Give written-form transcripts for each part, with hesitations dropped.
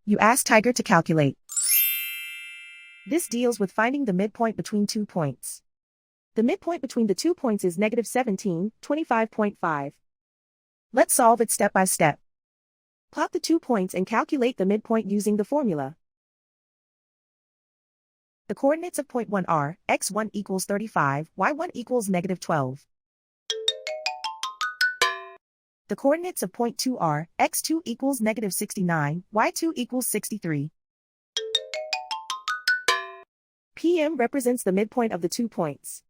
You ask Tiger to calculate. This deals with finding the midpoint between 2 points. The midpoint between the 2 points is negative 17, 25.5. Let's solve it step by step. Plot the 2 points and calculate the midpoint using the formula. The coordinates of point 1 are, x1 equals 35, y1 equals negative 12. The coordinates of point 2 are, x2 equals negative 69, y2 equals 63. PM represents the midpoint of the 2 points.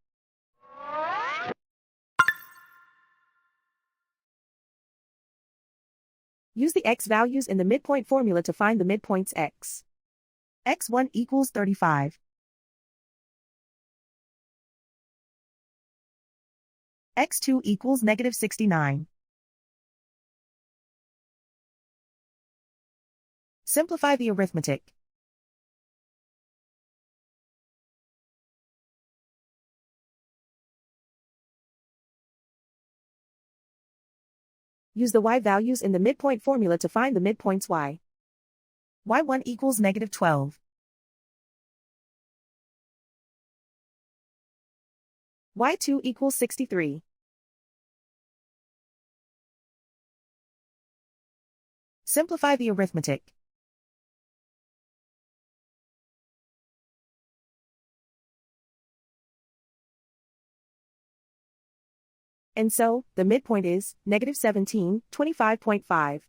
Use the x values in the midpoint formula to find the midpoints x. x1 equals 35. x2 equals negative 69. Simplify the arithmetic. Use the y values in the midpoint formula to find the midpoints y. y1 equals negative 12. y2 equals 63. Simplify the arithmetic. And so, the midpoint is negative 17, 25.5.